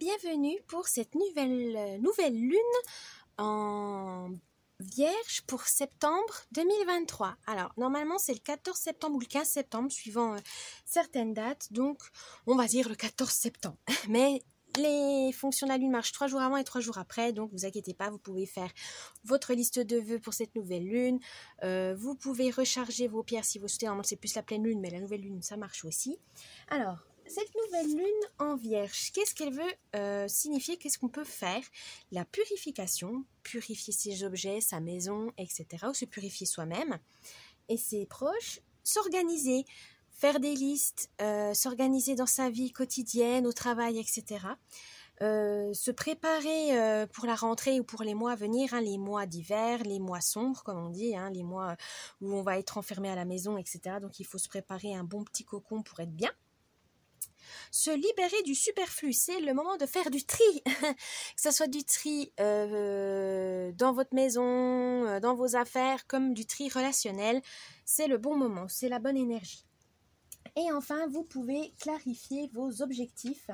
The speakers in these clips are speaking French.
bienvenue pour cette nouvelle lune en Vierge pour septembre 2023. Alors, normalement, c'est le 14 septembre ou le 15 septembre, suivant certaines dates. Donc, on va dire le 14 septembre. Mais les fonctions de la lune marchent 3 jours avant et 3 jours après. Donc, vous inquiétez pas, vous pouvez faire votre liste de vœux pour cette nouvelle lune. Vous pouvez recharger vos pierres si vous souhaitez. Normalement, c'est plus la pleine lune, mais la nouvelle lune, ça marche aussi. Alors, cette nouvelle lune en Vierge, qu'est-ce qu'elle veut signifier? Qu'est-ce qu'on peut faire? La purification, purifier ses objets, sa maison, etc. Ou se purifier soi-même et ses proches, s'organiser, faire des listes, s'organiser dans sa vie quotidienne, au travail, etc. Se préparer pour la rentrée ou pour les mois à venir, les mois d'hiver, les mois sombres, comme on dit, les mois où on va être enfermé à la maison, etc. Donc il faut se préparer un bon petit cocon pour être bien. Se libérer du superflu, c'est le moment de faire du tri, que ce soit du tri dans votre maison, dans vos affaires, comme du tri relationnel, c'est le bon moment, c'est la bonne énergie. Et enfin, vous pouvez clarifier vos objectifs,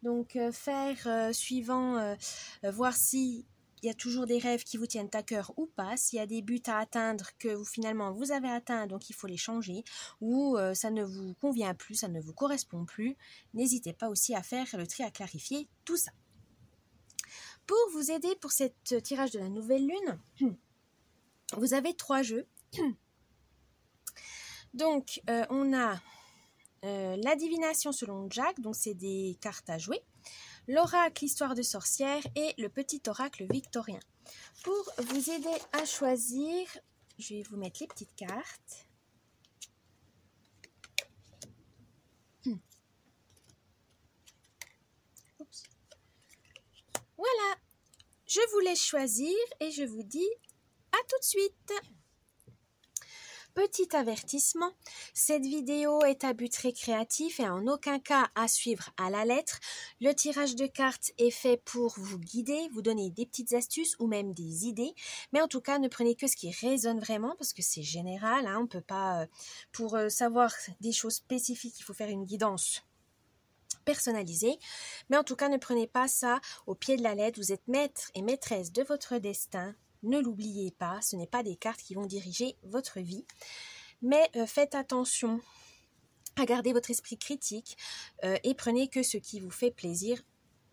donc faire suivant, voir si il y a toujours des rêves qui vous tiennent à cœur ou pas, s'il y a des buts à atteindre que finalement vous avez atteints, donc il faut les changer, ou ça ne vous convient plus, ça ne vous correspond plus, n'hésitez pas aussi à faire le tri, à clarifier tout ça. Pour vous aider pour cette tirage de la nouvelle lune, vous avez 3 jeux. Donc on a la divination selon Jack, donc c'est des cartes à jouer. L'oracle histoire de sorcière et le petit oracle victorien. Pour vous aider à choisir, je vais vous mettre les petites cartes. Oups. Voilà, je vous laisse choisir et je vous dis à tout de suite. Petit avertissement, cette vidéo est à but récréatif et en aucun cas à suivre à la lettre. Le tirage de cartes est fait pour vous guider, vous donner des petites astuces ou même des idées. Mais en tout cas, ne prenez que ce qui résonne vraiment parce que c'est général. On ne peut pas, pour savoir des choses spécifiques, il faut faire une guidance personnalisée. Mais en tout cas, ne prenez pas ça au pied de la lettre. Vous êtes maître et maîtresse de votre destin. Ne l'oubliez pas, ce n'est pas des cartes qui vont diriger votre vie. Mais faites attention à garder votre esprit critique et prenez que ce qui vous fait plaisir.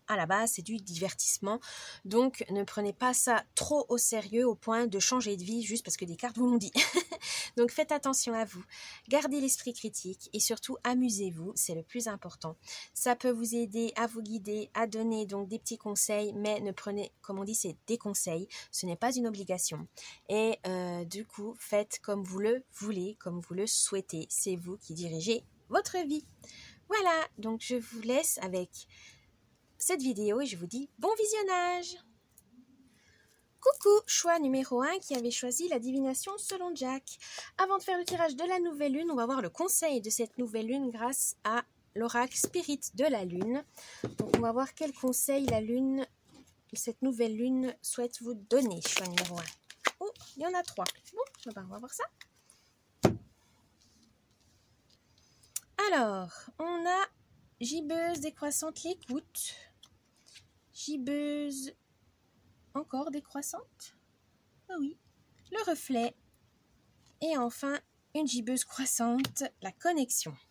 À la base, c'est du divertissement. Donc, ne prenez pas ça trop au sérieux au point de changer de vie juste parce que des cartes vous l'ont dit. Donc, faites attention à vous. Gardez l'esprit critique et surtout, amusez-vous. C'est le plus important. Ça peut vous aider à vous guider, à donner donc des petits conseils, mais ne prenez, comme on dit, c'est des conseils. Ce n'est pas une obligation. Et du coup, faites comme vous le voulez, comme vous le souhaitez. C'est vous qui dirigez votre vie. Voilà, donc je vous laisse avec cette vidéo et je vous dis bon visionnage. Coucou, choix numéro 1 qui avait choisi la divination selon Jack. Avant de faire le tirage de la nouvelle lune, on va voir le conseil de cette nouvelle lune grâce à l'oracle spirit de la lune. Donc on va voir quel conseil la lune, cette nouvelle lune souhaite vous donner. Choix numéro 1. Oh, il y en a 3. Bon, on va voir ça. Alors, on a gibbeuse décroissante l'écoute. Gibbeuse encore décroissante. Ah oui, le reflet. Et enfin, une gibbeuse croissante, la connexion. Alors,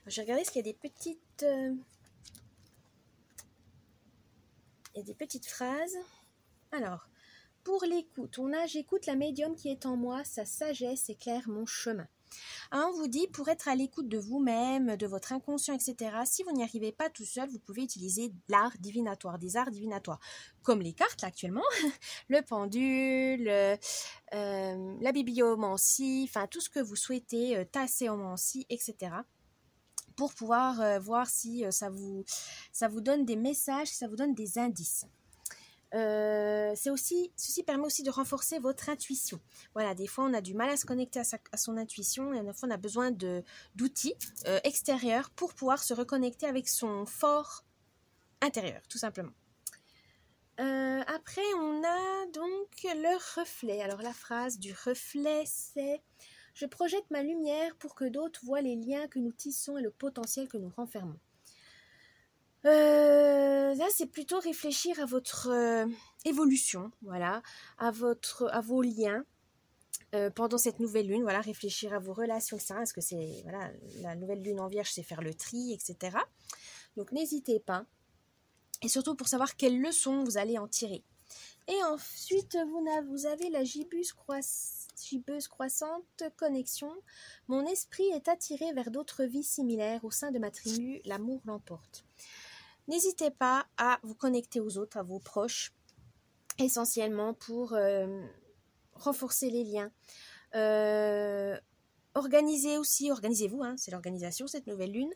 je vais regarder s'il y a des petites... il y a des petites phrases. Alors, pour l'écoute, on a « J'écoute la médium qui est en moi, sa sagesse éclaire mon chemin ». On vous dit, pour être à l'écoute de vous-même, de votre inconscient, etc., si vous n'y arrivez pas tout seul, vous pouvez utiliser l'art divinatoire, des arts divinatoires, comme les cartes là, actuellement, le pendule, la bibliomancie, enfin tout ce que vous souhaitez, tasséomancie, etc., pour pouvoir voir si ça vous donne des messages, ça vous donne des indices. Ceci permet aussi de renforcer votre intuition. Voilà, des fois on a du mal à se connecter à son intuition et des fois on a besoin d'outils extérieurs pour pouvoir se reconnecter avec son fort intérieur, tout simplement. Après on a donc le reflet. Alors la phrase du reflet c'est « Je projette ma lumière pour que d'autres voient les liens que nous tissons et le potentiel que nous renfermons ». Là, c'est plutôt réfléchir à votre évolution, voilà, à vos liens pendant cette nouvelle lune, voilà, réfléchir à vos relations, etc. Est-ce que c'est, voilà, la nouvelle lune en Vierge, c'est faire le tri, etc. Donc, n'hésitez pas. Et surtout pour savoir quelles leçons vous allez en tirer. Et ensuite, vous avez la gibbeuse croissante connexion. Mon esprit est attiré vers d'autres vies similaires. Au sein de ma tribu, l'amour l'emporte. N'hésitez pas à vous connecter aux autres, à vos proches, essentiellement pour renforcer les liens. Organisez-vous, hein, c'est l'organisation, cette nouvelle lune.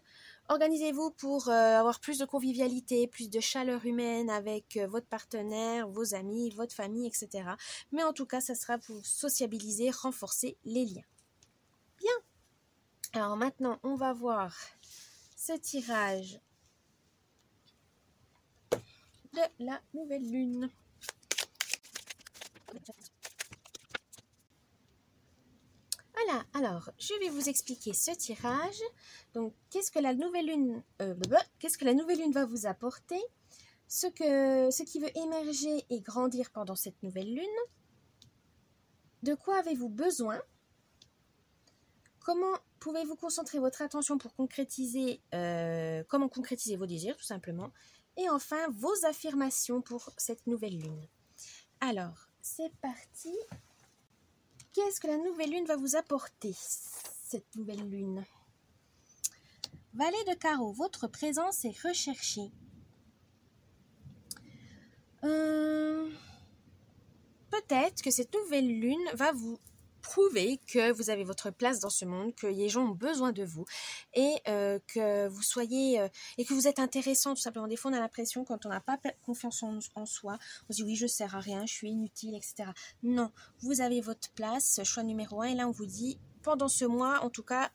Organisez-vous pour avoir plus de convivialité, plus de chaleur humaine avec votre partenaire, vos amis, votre famille, etc. Mais en tout cas, ça sera pour sociabiliser, renforcer les liens. Bien. Alors maintenant, on va voir ce tirage de la nouvelle lune. Voilà, alors je vais vous expliquer ce tirage. Donc, qu'est-ce que la nouvelle lune va vous apporter, ce qui veut émerger et grandir pendant cette nouvelle lune, de quoi avez-vous besoin, comment pouvez-vous concentrer votre attention pour concrétiser, comment concrétiser vos désirs tout simplement, et enfin vos affirmations pour cette nouvelle lune. Alors, c'est parti. Qu'est-ce que la nouvelle lune va vous apporter, cette nouvelle lune? Valet de carreau, votre présence est recherchée. Peut-être que cette nouvelle lune va vous prouver que vous avez votre place dans ce monde, que les gens ont besoin de vous et que vous soyez et que vous êtes intéressant tout simplement. Des fois, on a l'impression, quand on n'a pas confiance en soi, on se dit oui, je sers à rien, je suis inutile, etc. Non, vous avez votre place, choix numéro 1, et là on vous dit, pendant ce mois, en tout cas,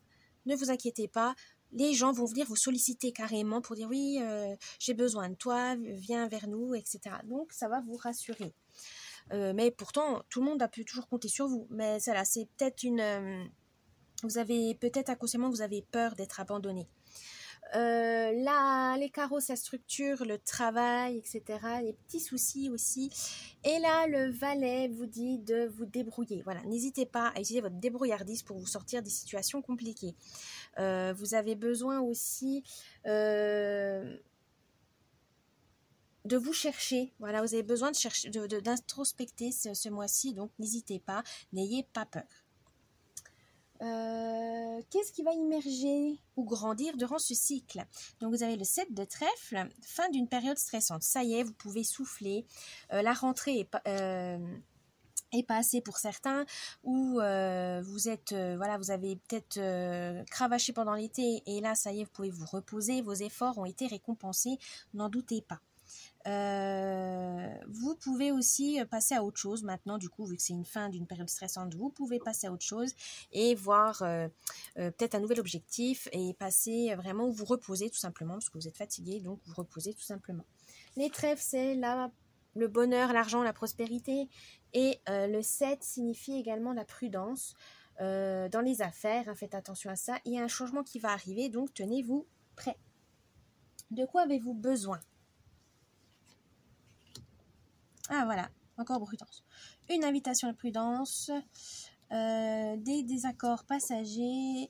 ne vous inquiétez pas, les gens vont venir vous solliciter carrément pour dire oui, j'ai besoin de toi, viens vers nous, etc. Donc ça va vous rassurer. Mais pourtant, tout le monde peut toujours compter sur vous. Mais ça là, c'est peut-être vous avez peut-être inconsciemment, vous avez peur d'être abandonné. Là, les carreaux, ça structure le travail, etc. Les petits soucis aussi. Et là, le valet vous dit de vous débrouiller. Voilà, n'hésitez pas à utiliser votre débrouillardise pour vous sortir des situations compliquées. Vous avez besoin aussi de vous chercher. Voilà, vous avez besoin de chercher, d'introspecter ce mois-ci, donc n'hésitez pas, n'ayez pas peur. Qu'est-ce qui va immerger ou grandir durant ce cycle? Donc vous avez le 7 de trèfle, fin d'une période stressante. Ça y est, vous pouvez souffler. La rentrée est passée pour certains, ou vous êtes voilà, vous avez peut-être cravaché pendant l'été et là ça y est, vous pouvez vous reposer, vos efforts ont été récompensés, n'en doutez pas. Vous pouvez aussi passer à autre chose maintenant, du coup, vu que c'est une fin d'une période stressante, vous pouvez passer à autre chose et voir peut-être un nouvel objectif et passer vraiment, vous reposer tout simplement parce que vous êtes fatigué, donc vous reposez tout simplement. Les trèfles, c'est le bonheur, l'argent, la prospérité, et le 7 signifie également la prudence dans les affaires, hein, faites attention à ça, il y a un changement qui va arriver, donc tenez-vous prêts. De quoi avez-vous besoin? Ah voilà, encore prudence. Une invitation à la prudence, des désaccords passagers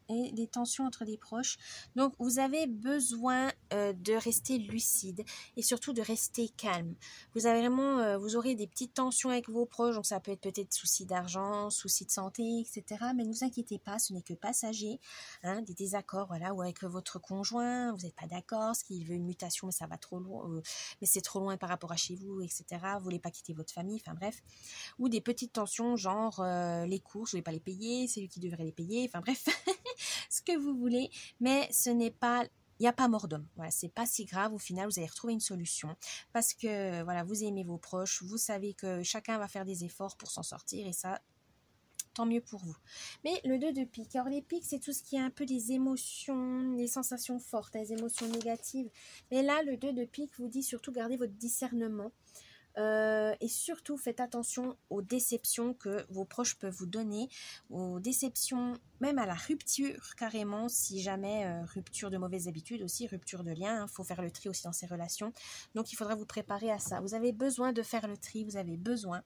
et des tensions entre des proches. Donc vous avez besoin de rester lucide et surtout de rester calme. Vous avez vraiment, vous aurez des petites tensions avec vos proches, donc ça peut être peut-être soucis d'argent, soucis de santé, etc. Mais ne vous inquiétez pas, ce n'est que passager, hein, des désaccords, voilà, ou avec votre conjoint, vous n'êtes pas d'accord, ce qui veut une mutation, mais ça va trop loin, mais c'est trop loin par rapport à chez vous, etc. Vous voulez pas quitter votre famille, enfin bref, ou des petites tensions genre les courses, vous ne voulez pas les payer, c'est lui qui devrait les payer, enfin bref. Ce que vous voulez, mais ce n'est pas, il n'y a pas mort d'homme. Voilà, c'est pas si grave. Au final, vous allez retrouver une solution parce que voilà, vous aimez vos proches, vous savez que chacun va faire des efforts pour s'en sortir et ça, tant mieux pour vous. Mais le 2 de pique, alors les piques, c'est tout ce qui est un peu des émotions, des sensations fortes, des émotions négatives. Mais là, le 2 de pique vous dit surtout gardez votre discernement. Et surtout, faites attention aux déceptions que vos proches peuvent vous donner, aux déceptions, même à la rupture carrément, si jamais rupture de mauvaises habitudes aussi, rupture de liens, il faut faire le tri aussi dans ces relations. Donc il faudra vous préparer à ça. Vous avez besoin de faire le tri, vous avez besoin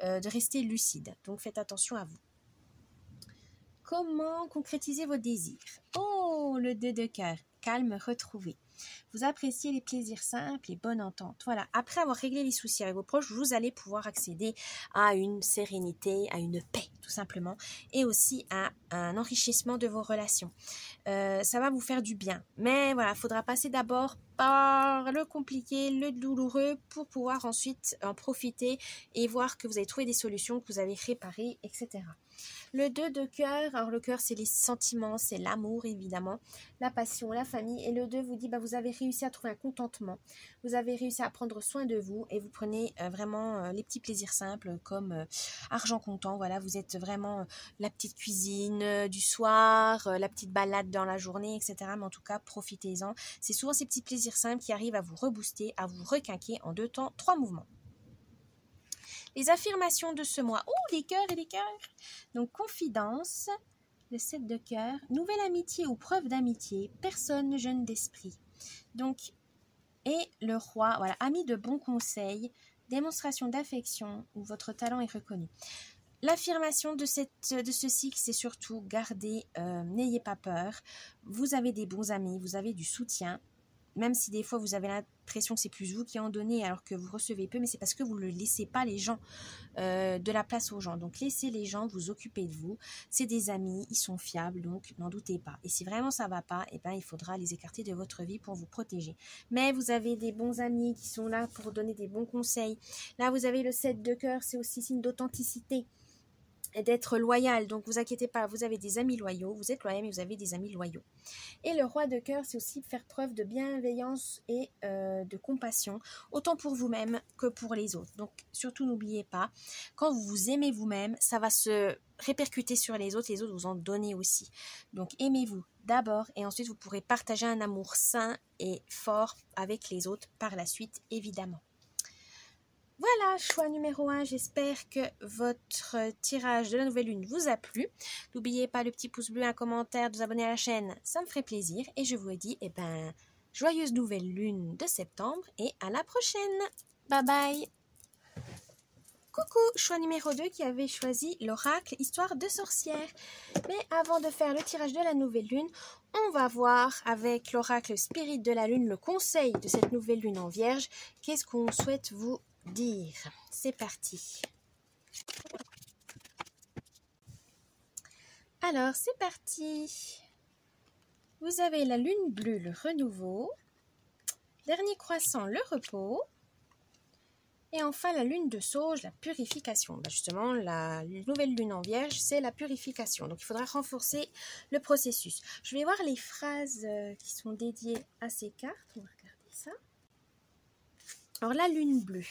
de rester lucide. Donc faites attention à vous. Comment concrétiser vos désirs? Oh, le 2 de cœur, calme retrouvé. Vous appréciez les plaisirs simples, les bonnes ententes. Voilà, après avoir réglé les soucis avec vos proches, vous allez pouvoir accéder à une sérénité, à une paix tout simplement, et aussi à un enrichissement de vos relations. Ça va vous faire du bien. Mais voilà, il faudra passer d'abord par le compliqué, le douloureux, pour pouvoir ensuite en profiter et voir que vous avez trouvé des solutions, que vous avez réparées, etc. Le 2 de cœur, alors le cœur c'est les sentiments, c'est l'amour évidemment, la passion, la famille, et le 2 vous dit vous avez réussi à trouver un contentement, vous avez réussi à prendre soin de vous et vous prenez vraiment les petits plaisirs simples comme argent comptant, voilà, vous êtes vraiment la petite cuisine du soir, la petite balade dans la journée, etc. Mais en tout cas, profitez-en, c'est souvent ces petits plaisirs simples qui arrivent à vous rebooster, à vous requinquer en 2 temps, 3 mouvements. Les affirmations de ce mois. Oh, les cœurs et les cœurs. Donc, confidence, le 7 de cœur. Nouvelle amitié ou preuve d'amitié. Personne jeune d'esprit. Donc, et le roi, voilà, ami de bons conseils, démonstration d'affection où votre talent est reconnu. L'affirmation de ce cycle, c'est surtout garder, n'ayez pas peur. Vous avez des bons amis, vous avez du soutien. Même si des fois vous avez l'impression que c'est plus vous qui en donnez alors que vous recevez peu, mais c'est parce que vous ne laissez pas les gens, de la place aux gens. Donc laissez les gens vous occuper de vous. C'est des amis, ils sont fiables, donc n'en doutez pas. Et si vraiment ça ne va pas, il faudra les écarter de votre vie pour vous protéger. Mais vous avez des bons amis qui sont là pour donner des bons conseils. Là vous avez le 7 de cœur, c'est aussi signe d'authenticité et d'être loyal, donc vous inquiétez pas, vous avez des amis loyaux, vous êtes loyal mais vous avez des amis loyaux. Et le roi de cœur, c'est aussi faire preuve de bienveillance et de compassion, autant pour vous-même que pour les autres. Donc surtout n'oubliez pas, quand vous vous aimez vous-même, ça va se répercuter sur les autres vous en donnez aussi. Donc aimez-vous d'abord et ensuite vous pourrez partager un amour sain et fort avec les autres par la suite, évidemment. Voilà, choix numéro 1, j'espère que votre tirage de la nouvelle lune vous a plu. N'oubliez pas le petit pouce bleu, un commentaire, de vous abonner à la chaîne, ça me ferait plaisir. Et je vous dis, joyeuse nouvelle lune de septembre et à la prochaine. Bye bye. Coucou, choix numéro 2 qui avait choisi l'oracle Histoire de sorcière. Mais avant de faire le tirage de la nouvelle lune, on va voir avec l'oracle Spirit de la lune le conseil de cette nouvelle lune en vierge. Qu'est-ce qu'on souhaite vous dire? C'est parti. Alors, c'est parti. Vous avez la lune bleue, le renouveau. Dernier croissant, le repos. Et enfin, la lune de sauge, la purification. Justement, la nouvelle lune en vierge, c'est la purification. Donc, il faudra renforcer le processus. Je vais voir les phrases qui sont dédiées à ces cartes. On va regarder ça. Alors, la lune bleue.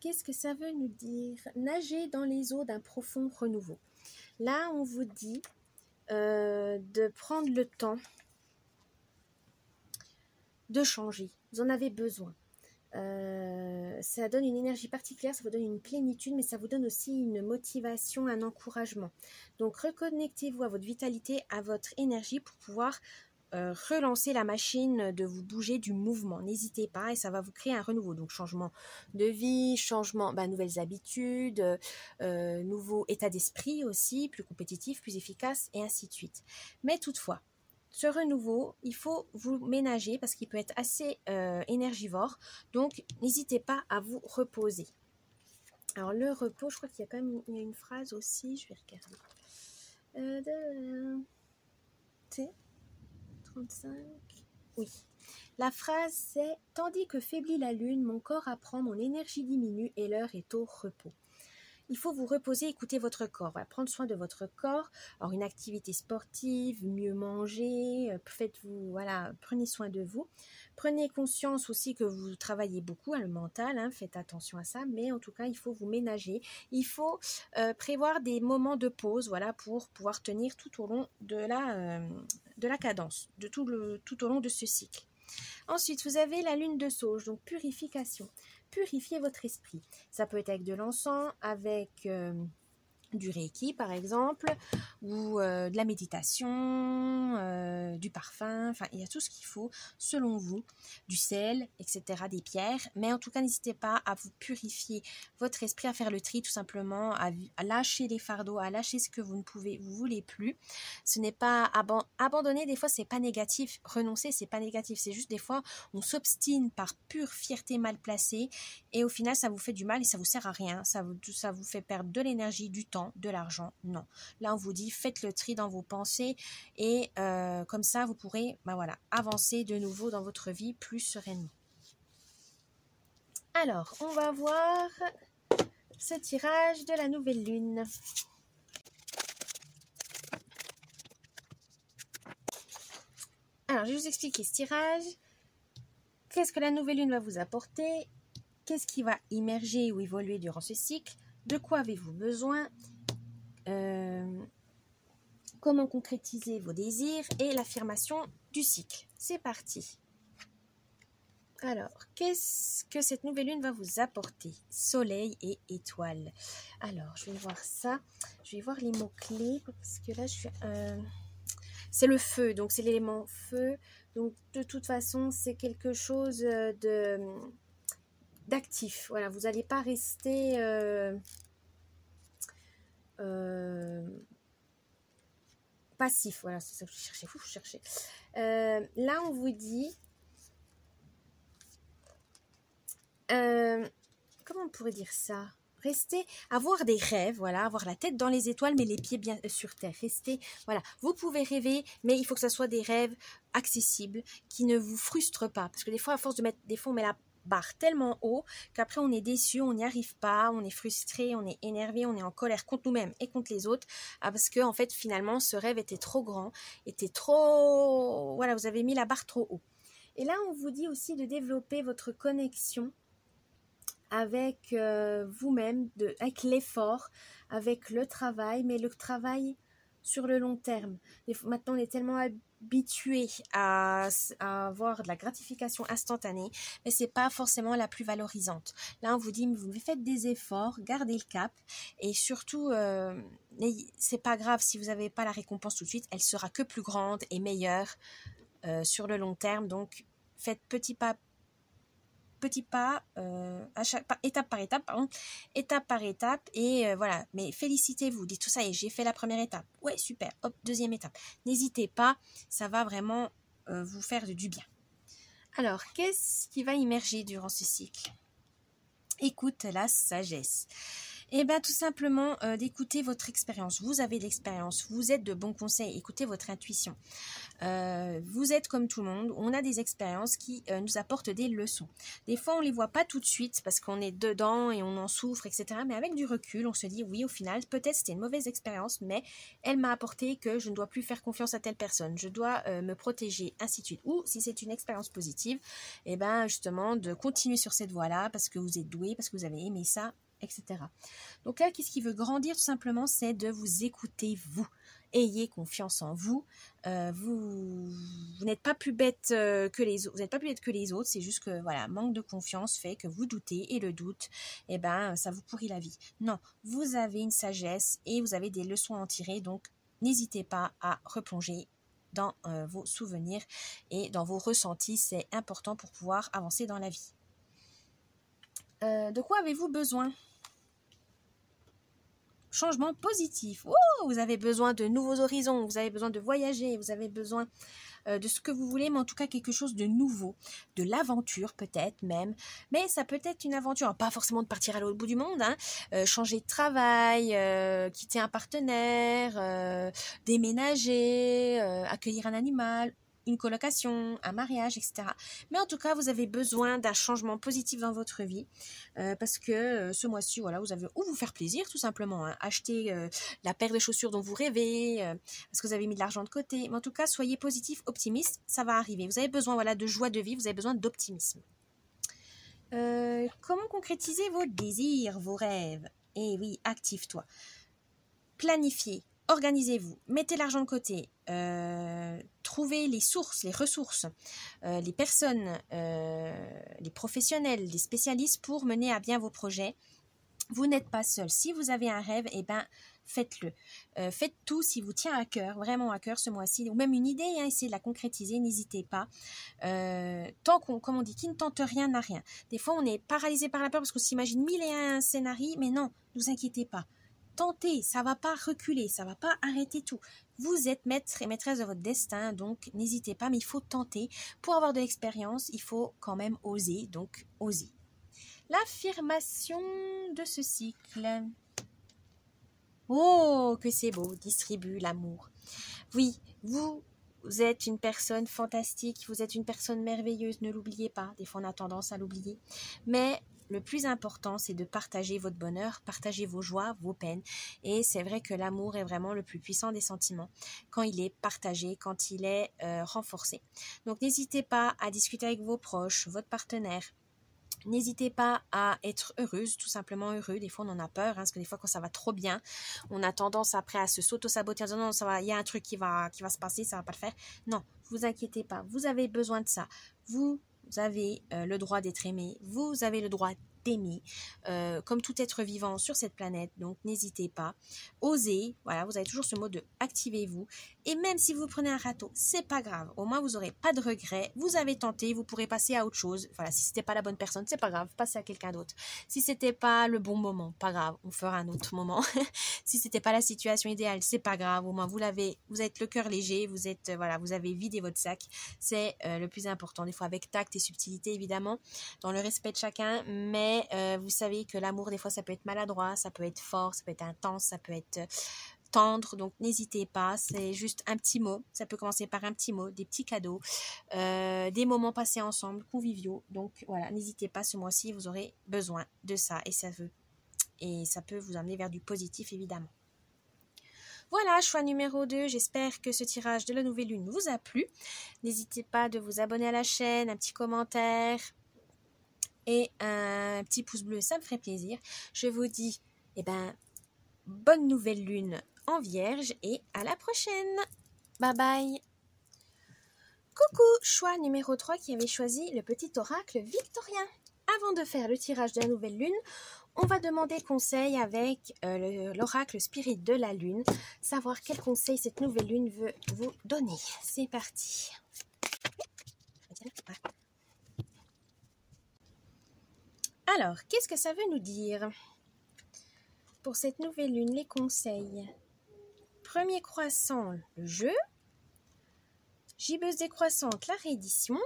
Qu'est-ce que ça veut nous dire? Nager dans les eaux d'un profond renouveau. Là, on vous dit de prendre le temps de changer. Vous en avez besoin. Ça donne une énergie particulière, ça vous donne une plénitude, mais ça vous donne aussi une motivation, un encouragement. Donc, reconnectez-vous à votre vitalité, à votre énergie pour pouvoir relancer la machine de vous bouger, du mouvement. N'hésitez pas et ça va vous créer un renouveau. Donc, changement de vie, changement, nouvelles habitudes, nouveau état d'esprit aussi, plus compétitif, plus efficace et ainsi de suite. Mais toutefois, ce renouveau, il faut vous ménager parce qu'il peut être assez énergivore. Donc, n'hésitez pas à vous reposer. Alors, le repos, je crois qu'il y a quand même une phrase aussi. Je vais regarder. C'est 35. Oui. La phrase, c'est « Tandis que faiblit la lune, mon corps apprend, mon énergie diminue et l'heure est au repos. » Il faut vous reposer, écouter votre corps, voilà, prendre soin de votre corps. Alors une activité sportive, mieux manger, prenez soin de vous. Prenez conscience aussi que vous travaillez beaucoup, le mental, faites attention à ça, mais en tout cas il faut vous ménager. Il faut prévoir des moments de pause, pour pouvoir tenir tout au long de la cadence, tout au long de ce cycle. Ensuite, vous avez la lune de sauge, donc purification. purifier votre esprit. Ça peut être avec de l'encens, avec du Reiki par exemple, ou de la méditation, du parfum, enfin il y a tout ce qu'il faut selon vous, du sel, etc., des pierres, mais en tout cas n'hésitez pas à vous purifier votre esprit, à faire le tri tout simplement, à lâcher les fardeaux, à lâcher ce que vous voulez plus. Ce n'est pas abandonner, des fois c'est pas négatif, renoncer c'est pas négatif, c'est juste des fois on s'obstine par pure fierté mal placée et au final ça vous fait du mal et ça vous sert à rien, ça vous fait perdre de l'énergie, du temps, de l'argent. Non, là on vous dit faites le tri dans vos pensées et comme ça vous pourrez avancer de nouveau dans votre vie plus sereinement. Alors on va voir ce tirage de la nouvelle lune. Alors je vais vous expliquer ce tirage. Qu'est-ce que la nouvelle lune va vous apporter? Qu'est-ce qui va immerger ou évoluer durant ce cycle? De quoi avez-vous besoin? Comment concrétiser vos désirs et l'affirmation du cycle. C'est parti. Alors, qu'est-ce que cette nouvelle lune va vous apporter? Soleil et étoiles. Alors, je vais voir ça. Je vais voir les mots-clés parce que là, c'est le feu, donc c'est l'élément feu. Donc, de toute façon, c'est quelque chose d'actif. Voilà, vous n'allez pas rester... passif, voilà, c'est ça que je cherchais. Là, on vous dit, comment on pourrait dire ça? Rester, avoir des rêves, voilà, avoir la tête dans les étoiles, mais les pieds bien sur terre. Rester, voilà, vous pouvez rêver, mais il faut que ça soit des rêves accessibles, qui ne vous frustrent pas. Parce que des fois, à force de mettre, des fois, on met la barre tellement haut qu'après on est déçu, on n'y arrive pas, on est frustré, on est énervé, on est en colère contre nous-mêmes et contre les autres, parce que en fait finalement ce rêve était trop grand, était trop, voilà, vous avez mis la barre trop haut. Et là on vous dit aussi de développer votre connexion avec vous-même, avec l'effort, avec le travail, mais le travail sur le long terme. Maintenant on est tellement habitué à avoir de la gratification instantanée, mais c'est pas forcément la plus valorisante. Là, on vous dit, vous faites des efforts, gardez le cap, et surtout, c'est pas grave si vous n'avez pas la récompense tout de suite, elle sera que plus grande et meilleure sur le long terme. Donc, faites étape par étape, et voilà, mais félicitez-vous, dites tout ça et j'ai fait la première étape, ouais super, hop, deuxième étape, n'hésitez pas, ça va vraiment vous faire du bien. Alors, qu'est-ce qui va immerger durant ce cycle? Écoute la sagesse. Eh bien, tout simplement d'écouter votre expérience. Vous avez de l'expérience, vous êtes de bons conseils, écoutez votre intuition. Vous êtes comme tout le monde, on a des expériences qui nous apportent des leçons. Des fois, on ne les voit pas tout de suite parce qu'on est dedans et on en souffre, etc. Mais avec du recul, on se dit, oui, au final, peut-être c'était une mauvaise expérience, mais elle m'a apporté que je ne dois plus faire confiance à telle personne, je dois me protéger, ainsi de suite. Ou si c'est une expérience positive, eh ben, justement, de continuer sur cette voie-là parce que vous êtes doué, parce que vous avez aimé ça, etc. Donc là, qu'est-ce qui veut grandir tout simplement, c'est de vous écouter vous. Ayez confiance en vous. Vous n'êtes pas plus bête que les autres. Vous n'êtes pas plus bête que les autres. C'est juste que voilà, manque de confiance fait que vous doutez et le doute, eh ben, ça vous pourrit la vie. Non, vous avez une sagesse et vous avez des leçons à en tirer. Donc, n'hésitez pas à replonger dans vos souvenirs et dans vos ressentis. C'est important pour pouvoir avancer dans la vie. De quoi avez-vous besoin? Changement positif. Oh, vous avez besoin de nouveaux horizons, vous avez besoin de voyager, vous avez besoin de ce que vous voulez, mais en tout cas quelque chose de nouveau, de l'aventure peut-être même, mais ça peut être une aventure, alors, pas forcément de partir à l'autre bout du monde, hein, changer de travail, quitter un partenaire, déménager, accueillir un animal, une colocation, un mariage, etc. Mais en tout cas, vous avez besoin d'un changement positif dans votre vie parce que ce mois-ci, voilà, vous avez ou vous faire plaisir tout simplement, hein, acheter la paire de chaussures dont vous rêvez parce que vous avez mis de l'argent de côté. Mais en tout cas, soyez positif, optimiste, ça va arriver. Vous avez besoin, voilà, de joie de vivre, vous avez besoin d'optimisme. Comment concrétiser vos désirs, vos rêves? Eh oui, active-toi. Planifier. organisez-vous, mettez l'argent de côté, trouvez les sources, les ressources, les personnes, les professionnels, les spécialistes pour mener à bien vos projets. Vous n'êtes pas seul. Si vous avez un rêve, eh ben, faites-le. Faites tout si vous tient à cœur, vraiment à cœur ce mois-ci, ou même une idée, hein, essayez de la concrétiser, n'hésitez pas. Comme on dit, qui ne tente rien n'a rien. Des fois, on est paralysé par la peur parce qu'on s'imagine 1001 scénarios, mais non, ne vous inquiétez pas. Tentez, ça ne va pas reculer, ça ne va pas arrêter tout. Vous êtes maître et maîtresse de votre destin, donc n'hésitez pas, mais il faut tenter. Pour avoir de l'expérience, il faut quand même oser, donc osez. L'affirmation de ce cycle. Oh, que c'est beau, distribue l'amour. Oui, vous êtes une personne fantastique, vous êtes une personne merveilleuse, ne l'oubliez pas. Des fois, on a tendance à l'oublier. Mais le plus important, c'est de partager votre bonheur, partager vos joies, vos peines. Et c'est vrai que l'amour est vraiment le plus puissant des sentiments quand il est partagé, quand il est renforcé. Donc, n'hésitez pas à discuter avec vos proches, votre partenaire. N'hésitez pas à être heureuse, tout simplement heureux. Des fois, on en a peur, hein, parce que des fois, quand ça va trop bien, on a tendance après à se s'auto-saboter en disant non, ça va, il y a un truc qui va se passer, ça va pas le faire. Non, vous inquiétez pas, vous avez besoin de ça. Vous avez le droit d'être aimé, vous avez le droit d'aimer, comme tout être vivant sur cette planète. Donc, n'hésitez pas. Osez, voilà, vous avez toujours ce mot de activez-vous. Et même si vous prenez un râteau, c'est pas grave. Au moins, vous n'aurez pas de regrets. Vous avez tenté, vous pourrez passer à autre chose. Voilà, si c'était pas la bonne personne, c'est pas grave, passez à quelqu'un d'autre. Si c'était pas le bon moment, pas grave, on fera un autre moment. Si c'était pas la situation idéale, c'est pas grave. Au moins, vous êtes le cœur léger, vous avez vidé votre sac. C'est le plus important. Des fois, avec tact et subtilité, évidemment, dans le respect de chacun. Mais vous savez que l'amour, des fois, ça peut être maladroit, ça peut être fort, ça peut être intense, ça peut être tendre, donc n'hésitez pas, c'est juste un petit mot, ça peut commencer par un petit mot, des petits cadeaux, des moments passés ensemble, conviviaux, donc voilà, n'hésitez pas, ce mois-ci, vous aurez besoin de ça, et ça peut vous amener vers du positif, évidemment. Voilà, choix numéro 2, j'espère que ce tirage de la nouvelle lune vous a plu, n'hésitez pas de vous abonner à la chaîne, un petit commentaire, et un petit pouce bleu, ça me ferait plaisir. Je vous dis, bonne nouvelle lune en Vierge et à la prochaine. Bye bye. Coucou, choix numéro 3 qui avait choisi le petit oracle victorien. Avant de faire le tirage de la nouvelle lune, on va demander conseil avec l'oracle spirit de la lune, savoir quel conseil cette nouvelle lune veut vous donner. C'est parti. Alors, qu'est-ce que ça veut nous dire? Pour cette nouvelle lune, les conseils. Premier croissant, le jeu. Gibbeuse décroissante, la réédition.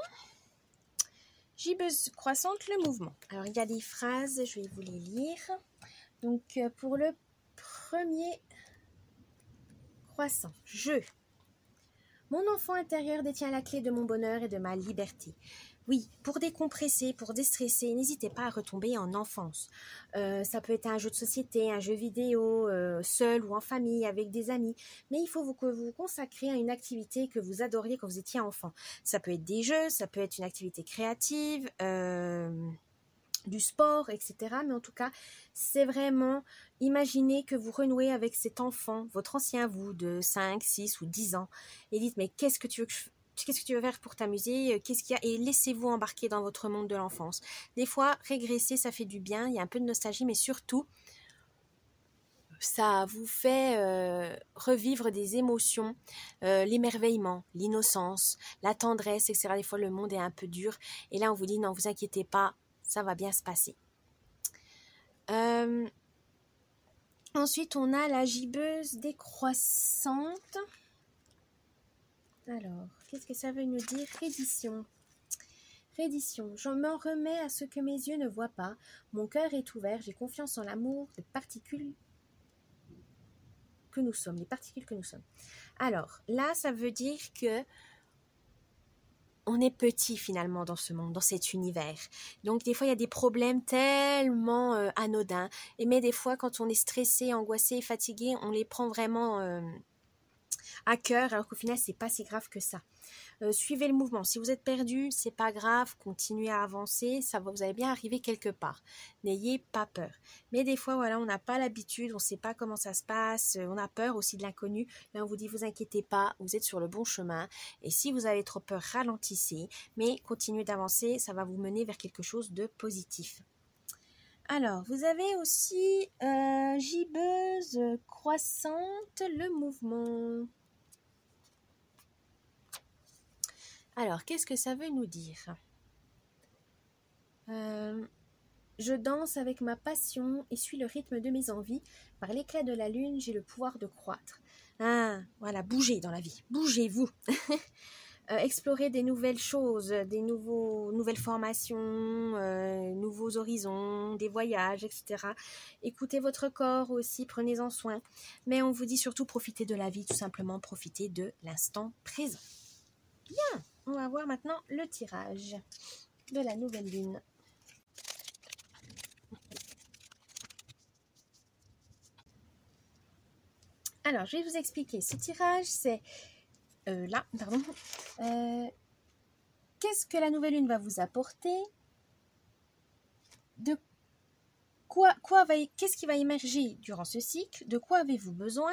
Gibbeuse croissante, le mouvement. Alors, il y a des phrases, je vais vous les lire. Donc, pour le premier croissant, je. Mon enfant intérieur détient la clé de mon bonheur et de ma liberté. Oui, pour décompresser, pour déstresser, n'hésitez pas à retomber en enfance. Ça peut être un jeu de société, un jeu vidéo, seul ou en famille, avec des amis. Mais il faut que vous consacrez à une activité que vous adoriez quand vous étiez enfant. Ça peut être des jeux, ça peut être une activité créative, du sport, etc. Mais en tout cas, c'est vraiment imaginez que vous renouez avec cet enfant, votre ancien vous de 5, 6 ou 10 ans. Et dites, mais qu'est-ce que tu veux faire pour t'amuser? Qu'est-ce qu'il y a? Et laissez-vous embarquer dans votre monde de l'enfance. Des fois, régresser, ça fait du bien. Il y a un peu de nostalgie, mais surtout, ça vous fait revivre des émotions, l'émerveillement, l'innocence, la tendresse, etc. Des fois, le monde est un peu dur. Et là, on vous dit, non, vous inquiétez pas, ça va bien se passer. Ensuite, on a la gibbeuse décroissante. Alors, qu'est-ce que ça veut nous dire? Reddition. Reddition. Je m'en remets à ce que mes yeux ne voient pas. Mon cœur est ouvert. J'ai confiance en l'amour des particules que nous sommes. Les particules que nous sommes. Alors, là, ça veut dire que on est petit finalement dans ce monde, dans cet univers. Donc des fois il y a des problèmes tellement anodins. Mais des fois quand on est stressé, angoissé, fatigué, on les prend vraiment à cœur, alors qu'au final, c'est pas si grave que ça. Suivez le mouvement. Si vous êtes perdu, c'est pas grave, continuez à avancer, vous allez bien arriver quelque part. N'ayez pas peur. Mais des fois, voilà, on n'a pas l'habitude, on ne sait pas comment ça se passe, on a peur aussi de l'inconnu. Là, on vous dit, vous inquiétez pas, vous êtes sur le bon chemin. Et si vous avez trop peur, ralentissez, mais continuez d'avancer, ça va vous mener vers quelque chose de positif. Alors, vous avez aussi gibbeuse croissante, le mouvement. Alors, qu'est-ce que ça veut nous dire? Je danse avec ma passion et suis le rythme de mes envies. Par l'éclat de la lune, j'ai le pouvoir de croître. Ah, voilà, bougez dans la vie. Bougez-vous. Explorer des nouvelles choses, nouvelles formations, nouveaux horizons, des voyages, etc. Écoutez votre corps aussi, prenez-en soin. Mais on vous dit surtout profitez de la vie, tout simplement profitez de l'instant présent. Bien, on va voir maintenant le tirage de la nouvelle lune. Alors, je vais vous expliquer. Ce tirage, c'est qu'est-ce que la nouvelle lune va vous apporter? Qu'est-ce qui va émerger durant ce cycle? De quoi avez-vous besoin?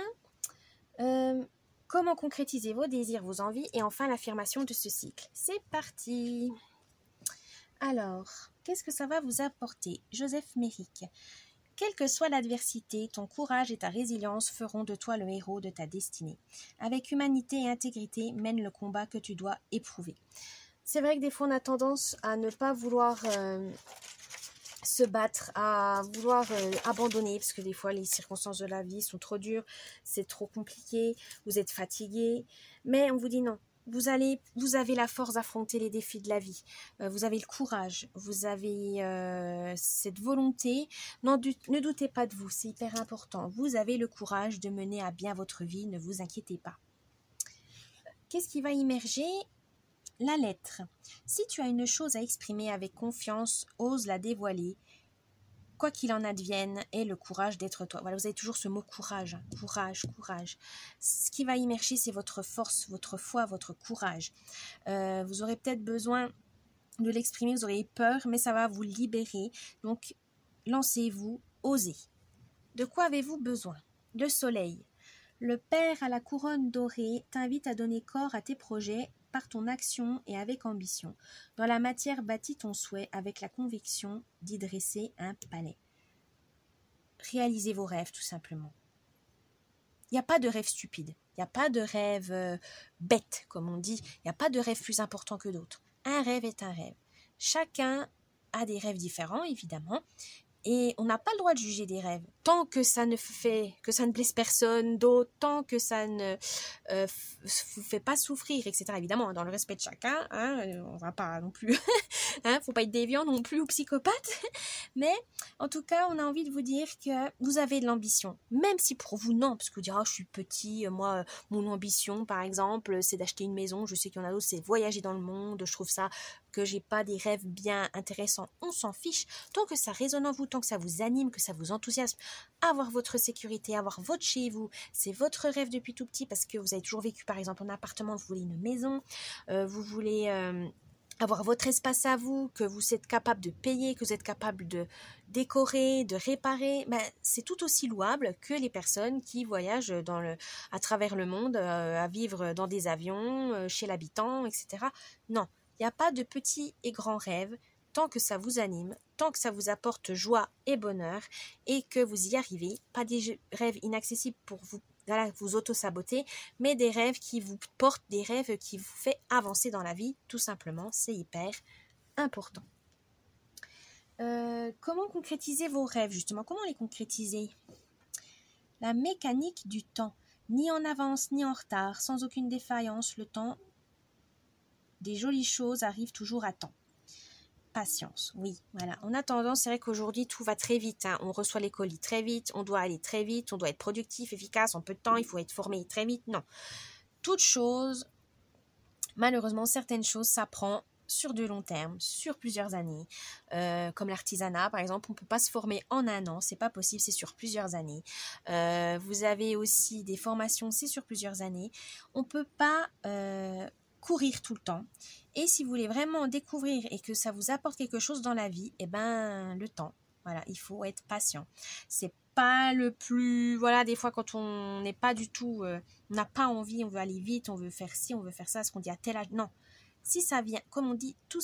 Comment concrétiser vos désirs, vos envies? Et enfin, l'affirmation de ce cycle. C'est parti! Alors, qu'est-ce que ça va vous apporter? Joseph Méric. Quelle que soit l'adversité, ton courage et ta résilience feront de toi le héros de ta destinée. Avec humanité et intégrité, mène le combat que tu dois éprouver. C'est vrai que des fois, on a tendance à ne pas vouloir se battre, à vouloir abandonner, parce que des fois, les circonstances de la vie sont trop dures, c'est trop compliqué, vous êtes fatigué. Mais on vous dit non. Vous avez la force d'affronter les défis de la vie. Vous avez le courage. Vous avez cette volonté. Ne doutez pas de vous. C'est hyper important. Vous avez le courage de mener à bien votre vie. Ne vous inquiétez pas. Qu'est-ce qui va immerger? La lettre. Si tu as une chose à exprimer avec confiance, ose la dévoiler. Quoi qu'il en advienne, aie le courage d'être toi. Voilà, vous avez toujours ce mot courage, courage, courage. Ce qui va immerger, c'est votre force, votre foi, votre courage. Vous aurez peut-être besoin de l'exprimer, vous aurez peur, mais ça va vous libérer. Donc, lancez-vous, osez. De quoi avez-vous besoin? Le soleil. Le Père à la couronne dorée t'invite à donner corps à tes projets par ton action et avec ambition. Dans la matière bâtis ton souhait avec la conviction d'y dresser un palais. Réalisez vos rêves tout simplement. Il n'y a pas de rêve stupide, il n'y a pas de rêve bête comme on dit, il n'y a pas de rêve plus important que d'autres. Un rêve est un rêve. Chacun a des rêves différents évidemment. Et on n'a pas le droit de juger des rêves. Tant que ça ne blesse personne d'autre, tant que ça ne vous fait pas souffrir, etc. Évidemment, dans le respect de chacun, on va pas non plus, faut pas être déviant non plus ou psychopathe. Mais en tout cas, on a envie de vous dire que vous avez de l'ambition. Même si pour vous, non, parce que vous direz, je suis petit, moi, mon ambition, par exemple, c'est d'acheter une maison. Je sais qu'il y en a d'autres, c'est voyager dans le monde. Je trouve ça que j'ai pas des rêves bien intéressants. On s'en fiche. Tant que ça résonne en vous, tant que ça vous anime, que ça vous enthousiasme, avoir votre sécurité, avoir votre chez vous, c'est votre rêve depuis tout petit parce que vous avez toujours vécu par exemple en appartement, vous voulez une maison, vous voulez avoir votre espace à vous, que vous êtes capable de payer, que vous êtes capable de décorer, de réparer, c'est tout aussi louable que les personnes qui voyagent à travers le monde, à vivre dans des avions, chez l'habitant, etc. Non, il n'y a pas de petits et grands rêves. Tant que ça vous anime, tant que ça vous apporte joie et bonheur et que vous y arrivez, pas des rêves inaccessibles pour vous, vous auto-saboter, mais des rêves qui vous portent, des rêves qui vous font avancer dans la vie, tout simplement, c'est hyper important. Comment concrétiser vos rêves, justement? Comment les concrétiser? La mécanique du temps, ni en avance ni en retard, sans aucune défaillance, le temps des jolies choses arrive toujours à temps. Patience, oui, voilà. On a tendance, c'est vrai qu'aujourd'hui tout va très vite, on reçoit les colis très vite, on doit aller très vite, on doit être productif, efficace, en peu de temps, il faut être formé très vite, non. Toute chose, malheureusement, certaines choses, ça prend sur de long terme, sur plusieurs années, comme l'artisanat par exemple, on ne peut pas se former en un an, c'est pas possible, c'est sur plusieurs années. Vous avez aussi des formations, c'est sur plusieurs années. On ne peut pas courir tout le temps. Et si vous voulez vraiment découvrir et que ça vous apporte quelque chose dans la vie, eh ben le temps. Voilà, il faut être patient. C'est pas le plus... Voilà, des fois quand on n'est pas du tout... on n'a pas envie, on veut aller vite, on veut faire ci, on veut faire ça, ce qu'on dit à tel âge. Non. Si ça vient, comme on dit, tout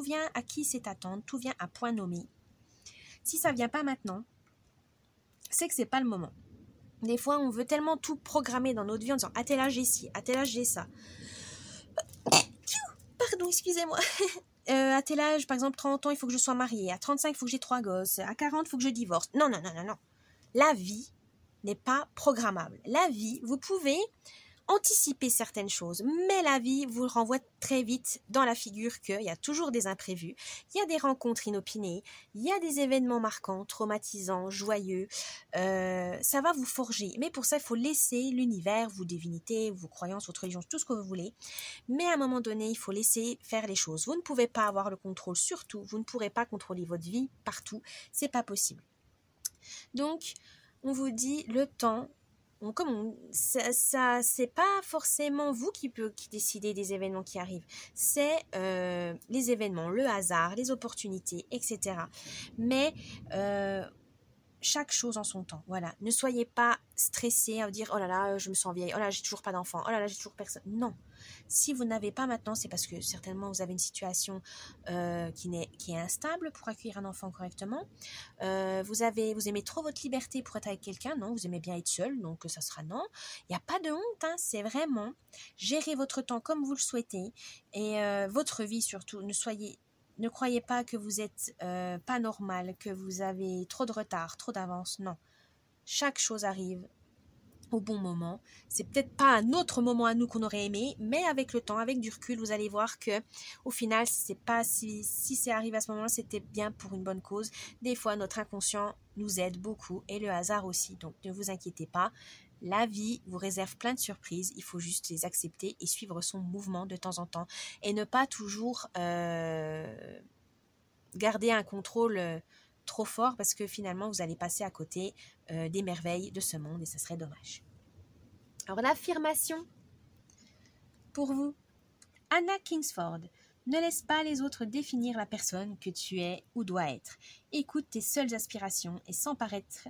vient à qui c'est attendre, tout vient à point nommé. Si ça vient pas maintenant, c'est que c'est pas le moment. Des fois, on veut tellement tout programmer dans notre vie en disant à tel âge j'ai ci, à tel âge j'ai ça. Pardon, excusez-moi. À tel âge, par exemple, 30 ans, il faut que je sois mariée. À 35, il faut que j'ai 3 gosses. À 40, il faut que je divorce. Non, non, non, non, non. La vie n'est pas programmable. La vie, vous pouvez anticiper certaines choses, mais la vie vous renvoie très vite dans la figure qu'il y a toujours des imprévus, il y a des rencontres inopinées, il y a des événements marquants, traumatisants, joyeux, ça va vous forger, mais pour ça il faut laisser l'univers, vos divinités, vos croyances, votre religion, tout ce que vous voulez, mais à un moment donné il faut laisser faire les choses. Vous ne pouvez pas avoir le contrôle sur tout, vous ne pourrez pas contrôler votre vie partout, c'est pas possible. Donc on vous dit le temps. C'est pas forcément vous qui décidez des événements qui arrivent, c'est les événements, le hasard, les opportunités, etc. Mais chaque chose en son temps, voilà. Ne soyez pas stressés à vous dire oh là là, je me sens vieille, oh là là, j'ai toujours pas d'enfant, oh là là, j'ai toujours personne. Non. Si vous n'avez pas maintenant, c'est parce que certainement vous avez une situation qui est instable pour accueillir un enfant correctement. Vous aimez trop votre liberté pour être avec quelqu'un, non, vous aimez bien être seul, donc ça sera non. Il n'y a pas de honte, hein, c'est vraiment gérer votre temps comme vous le souhaitez et votre vie surtout. Ne croyez pas que vous êtes pas normal, que vous avez trop de retard, trop d'avance, non. Chaque chose arrive au bon moment. C'est peut-être pas un autre moment à nous qu'on aurait aimé, mais avec le temps, avec du recul, vous allez voir que au final, c'est pas si c'est arrivé à ce moment-là, c'était bien pour une bonne cause. Des fois, notre inconscient nous aide beaucoup et le hasard aussi. Donc, ne vous inquiétez pas. La vie vous réserve plein de surprises. Il faut juste les accepter et suivre son mouvement de temps en temps et ne pas toujours garder un contrôle trop fort parce que finalement, vous allez passer à côté des merveilles de ce monde et ça serait dommage. Alors l'affirmation pour vous, Anna Kingsford, ne laisse pas les autres définir la personne que tu es ou dois être. Écoute tes seules aspirations et sans paraître,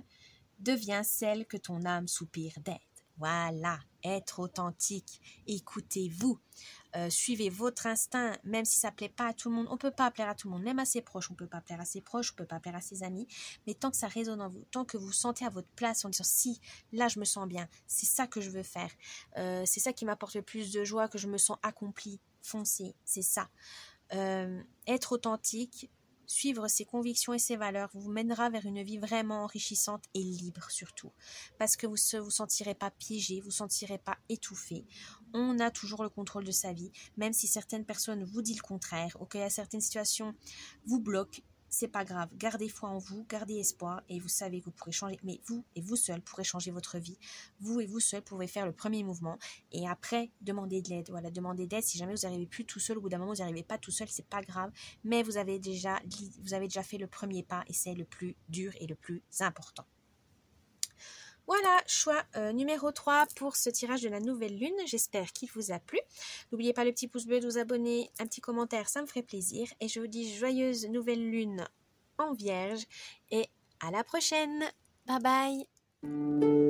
deviens celle que ton âme soupire d'être. Voilà, être authentique, écoutez-vous, suivez votre instinct, même si ça ne plaît pas à tout le monde. On ne peut pas plaire à tout le monde, même à ses proches, on ne peut pas plaire à ses proches, on ne peut pas plaire à ses amis, mais tant que ça résonne en vous, tant que vous sentez à votre place en disant si, là je me sens bien, c'est ça que je veux faire, c'est ça qui m'apporte le plus de joie, que je me sens accomplie, foncez, c'est ça. Être authentique, suivre ses convictions et ses valeurs vous mènera vers une vie vraiment enrichissante et libre surtout. Parce que vous ne vous sentirez pas piégé, vous ne vous sentirez pas étouffé. On a toujours le contrôle de sa vie, même si certaines personnes vous disent le contraire ou qu'il y a certaines situations vous bloquent. C'est pas grave, gardez foi en vous, gardez espoir et vous savez que vous pourrez changer, mais vous et vous seul pourrez changer votre vie. Vous et vous seul pouvez faire le premier mouvement et après demander de l'aide. Voilà, demandez d'aide si jamais vous n'arrivez plus tout seul, au bout d'un moment vous n'arrivez pas tout seul, c'est pas grave, mais vous avez déjà fait le premier pas et c'est le plus dur et le plus important. Voilà, choix numéro 3 pour ce tirage de la nouvelle lune. J'espère qu'il vous a plu. N'oubliez pas le petit pouce bleu de vous abonner, un petit commentaire, ça me ferait plaisir. Et je vous dis joyeuse nouvelle lune en vierge et à la prochaine. Bye bye.